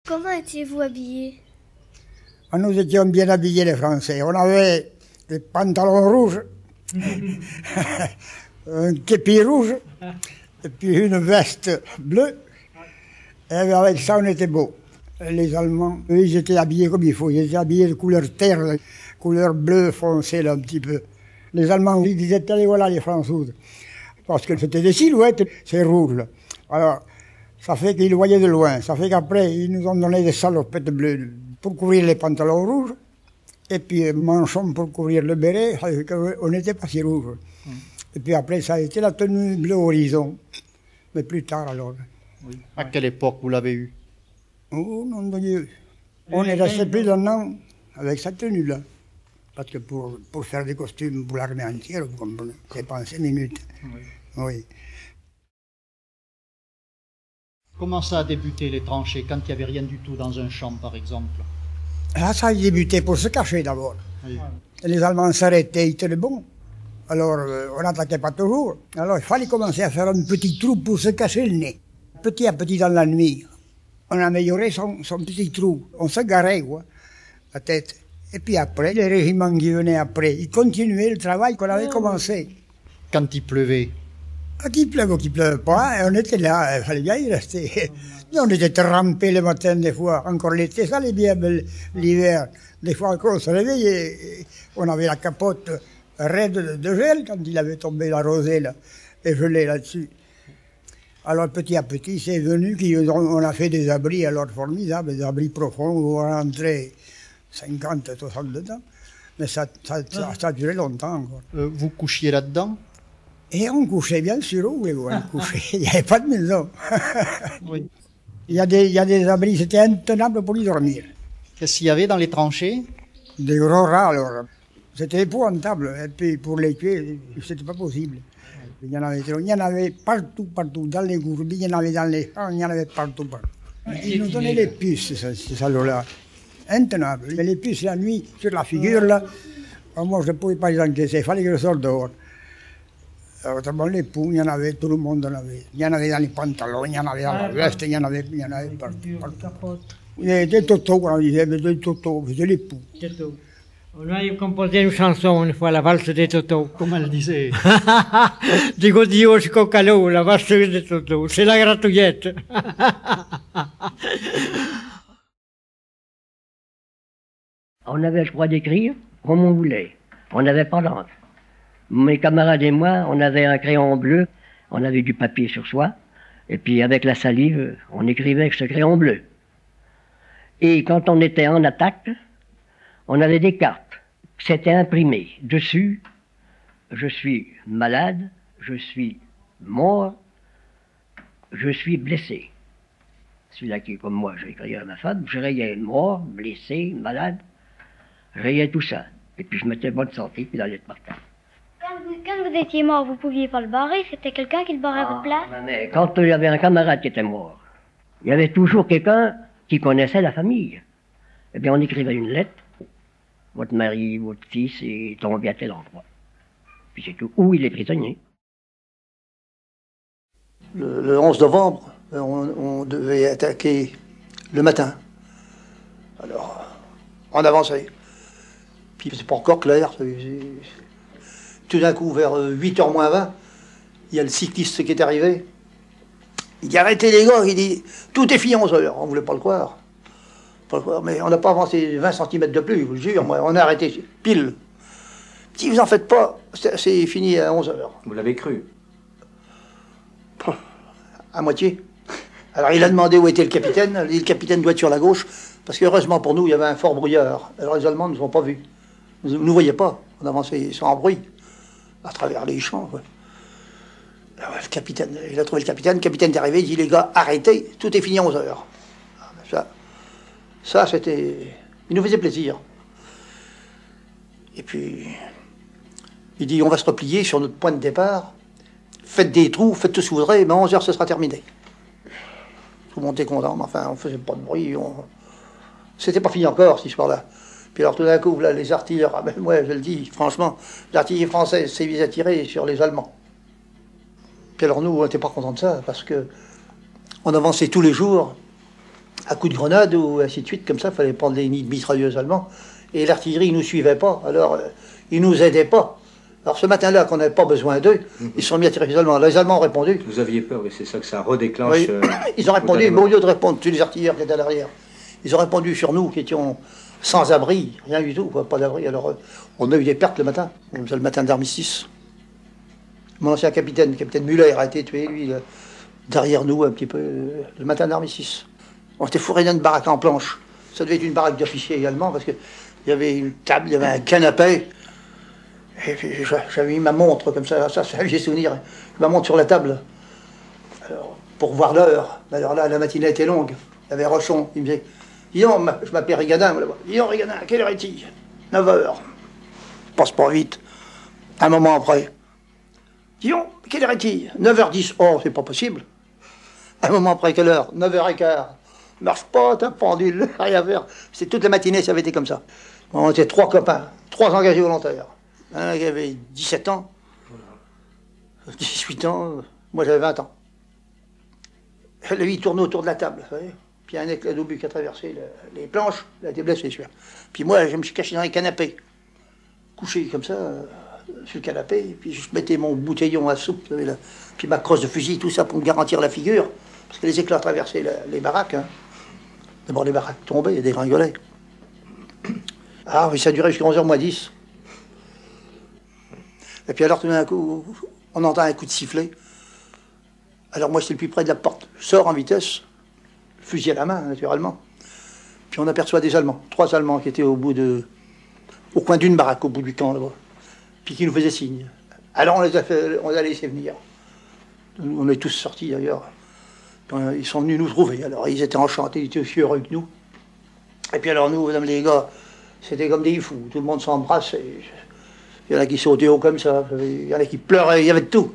Comment étiez-vous habillés? Nous étions bien habillés, les Français. On avait des pantalons rouges, un képi rouge, et puis une veste bleue. Et avec ça, on était beaux. Les Allemands, eux, ils étaient habillés comme il faut. Ils étaient habillés de couleur terre, couleur bleu foncé, là, un petit peu. Les Allemands, ils disaient, allez, voilà les Françaises. Parce que c'était des silhouettes, c'est rouge, là. Alors, ça fait qu'ils voyaient de loin. Ça fait qu'après, ils nous ont donné des salopettes bleues pour couvrir les pantalons rouges. Et puis, manchons pour couvrir le béret. Ça fait qu'on n'était pas si rouge. Et puis après, ça a été la tenue bleu horizon. Mais plus tard, alors. Oui. À quelle époque vous l'avez eu? Oh, nom de Dieu. On est resté plus d'un an avec cette tenue-là. Parce que pour faire des costumes pour l'armée entière, vous comprenez, c'est pas en 5 minutes. Oui. Oui. Comment ça a débuté, les tranchées, quand il n'y avait rien du tout dans un champ, par exemple? Là, ça a débuté pour se cacher d'abord. Oui. Les Allemands s'arrêtaient, ils étaient bons. Alors, on n'attaquait pas toujours. Alors, il fallait commencer à faire un petit trou pour se cacher le nez. Petit à petit dans la nuit, on améliorait son petit trou. On se garait, quoi, la tête. Et puis après, les régiments qui venaient après, ils continuaient le travail qu'on avait commencé. Quand il pleuvait? Qu'il pleuve ou qu'il pleuve pas, on était là, il fallait bien y rester. On était trempés le matin des fois, encore l'été, ça allait bien, l'hiver. Des fois, quand on se réveillait, on avait la capote raide de gel quand il avait tombé la rosée, là, et gelé là-dessus. Alors petit à petit, c'est venu qu'on a fait des abris alors formidables, des abris profonds où on rentrait 50, 60 dedans. Mais ça a duré longtemps encore. Vous couchiez là-dedans? Et on couchait, bien sûr, où voulez-vous, on couchait. Il n'y avait pas de maison. Oui. Il y a des abris, c'était intenable pour y dormir. Qu'est-ce qu'il y avait dans les tranchées? Des gros rats, alors. C'était épouvantable. Et puis pour les tuer, c'était pas possible. Il y en avait partout, dans les gourdes, il y en avait dans les champs, il y en avait partout. Ils nous donnaient les puces, ces salauds-là. Intenable. Mais les puces, la nuit, sur la figure, là, moi, je ne pouvais pas les encaisser, il fallait que je sorte dehors. Autrement, les poux, il y en avait, tout le monde en avait. Il y en avait dans les pantalons, il y en avait dans la veste, il y en avait partout. Il y avait des totos, on disait, des totos, c'était les poux. On a composé une chanson une fois, la valse des totos. Comment elle disait? Digo Dios cocalo, la valse des totos, c'est la gratouillette. On avait le droit d'écrire comme on voulait. On n'avait pas d'encre. Mes camarades et moi, on avait un crayon bleu, on avait du papier sur soi, et puis avec la salive, on écrivait avec ce crayon bleu. Et quand on était en attaque, on avait des cartes. C'était imprimé. Dessus, je suis malade, je suis mort, je suis blessé. Celui-là qui est comme moi, j'ai écrit à ma femme, je rayais mort, blessé, malade, je rayais tout ça. Et puis je mettais bonne santé, puis la lettre par terre. Quand vous étiez mort, vous pouviez pas le barrer? C'était quelqu'un qui le barrait à votre place? Mais quand il y avait un camarade qui était mort, il y avait toujours quelqu'un qui connaissait la famille. Eh bien, on écrivait une lettre. Votre mari, votre fils est tombé à tel endroit. Puis c'est tout. Où il est prisonnier. Le 11 novembre, on devait attaquer le matin. Alors, on avançait. Puis c'est pas encore clair. Tout d'un coup, vers 8h moins 20, il y a le cycliste qui est arrivé. Il dit arrêtez les gars, il dit tout est fini à 11h. On ne voulait pas le croire. Mais on n'a pas avancé 20 cm de plus, je vous le jure. On a arrêté pile. Si vous en faites pas, c'est fini à 11h. Vous l'avez cru? À moitié. Alors il a demandé où était le capitaine. Il dit le capitaine doit être sur la gauche. Parce qu'heureusement pour nous, il y avait un fort brouillard. Alors les Allemands ne nous ont pas vus. Ils ne nous voyaient pas. On avançait sans bruit. À travers les champs. Ouais. Alors, le capitaine, il a trouvé le capitaine est arrivé, il dit les gars, arrêtez, tout est fini à 11h. Ça c'était. Il nous faisait plaisir. Et puis, il dit on va se replier sur notre point de départ, faites des trous, faites tout ce que vous voudrez, mais à 11h ce sera terminé. Tout le monde était content, mais enfin on faisait pas de bruit. C'était pas fini encore cette histoire-là. Puis alors tout d'un coup, là, les artilleurs, ah ben, moi je le dis franchement, l'artillerie française s'est mise à tirer sur les Allemands. Puis alors nous, on n'était pas contents de ça, parce que on avançait tous les jours, à coups de grenade ou ainsi de suite, comme ça, il fallait prendre les nids de mitrailleuses allemands. Et l'artillerie ne nous suivait pas, alors ils ne nous aidaient pas. Alors ce matin-là, qu'on n'avait pas besoin d'eux, ils se sont mis à tirer les Allemands. Les Allemands ont répondu. Vous aviez peur, et c'est ça que ça redéclenche. Oui. Ils ont répondu, mais au lieu de répondre, tous les artilleurs qui étaient à l'arrière, ils ont répondu sur nous qui étions sans abri, rien du tout, pas d'abri. Alors on a eu des pertes le matin, le matin d'armistice. Mon ancien capitaine, le capitaine Muller, a été tué, lui, derrière nous, un petit peu, le matin d'armistice. On était fourrés dans une baraque en planche. Ça devait être une baraque d'officiers également, parce qu'il y avait une table, il y avait un canapé. Et puis j'avais mis ma montre comme ça un vieux souvenir. Ma montre sur la table, alors, pour voir l'heure. Alors là, la matinée était longue. Il y avait Rochon, il me disait, dis donc, je m'appelle Rigadin, dis donc Rigadin, quelle heure est-il? 9h. Passe pas vite. Un moment après. Dis donc, quelle heure est-il? 9h10. Oh, c'est pas possible. Un moment après, quelle heure? 9h15. Marche pas, ta pendule, rien à faire. C'était toute la matinée, ça avait été comme ça. On était 3 copains, 3 engagés volontaires. Un qui avait 17 ans, 18 ans, moi j'avais 20 ans. Lui, il tournait autour de la table, vous savez. Puis il y a un éclat d'obus qui a traversé les planches, il a été blessé, celui-là. Puis moi, je me suis caché dans les canapés, couché comme ça, sur le canapé, et puis je mettais mon bouteillon à soupe, vous savez, là. Puis ma crosse de fusil, tout ça pour me garantir la figure, parce que les éclats traversaient les baraques. Hein. D'abord, les baraques tombaient et dégringolaient. Ah oui, ça durait jusqu'à 11h moins 10. Et puis alors, tout d'un coup, on entend un coup de sifflet. Alors moi, j'étais le plus près de la porte. Je sors en vitesse, fusil à la main, naturellement. Puis on aperçoit des Allemands, 3 Allemands qui étaient au coin d'une baraque, au bout du camp, là-bas. Puis qui nous faisaient signe. Alors on les a laissés venir. On est tous sortis, d'ailleurs. Ils sont venus nous trouver. Alors ils étaient enchantés, ils étaient aussi heureux que nous. Et puis alors nous, les gars, c'était comme des fous. Tout le monde s'embrasse. Il y en a qui sautaient haut comme ça, il y en a qui pleuraient, il y avait de tout.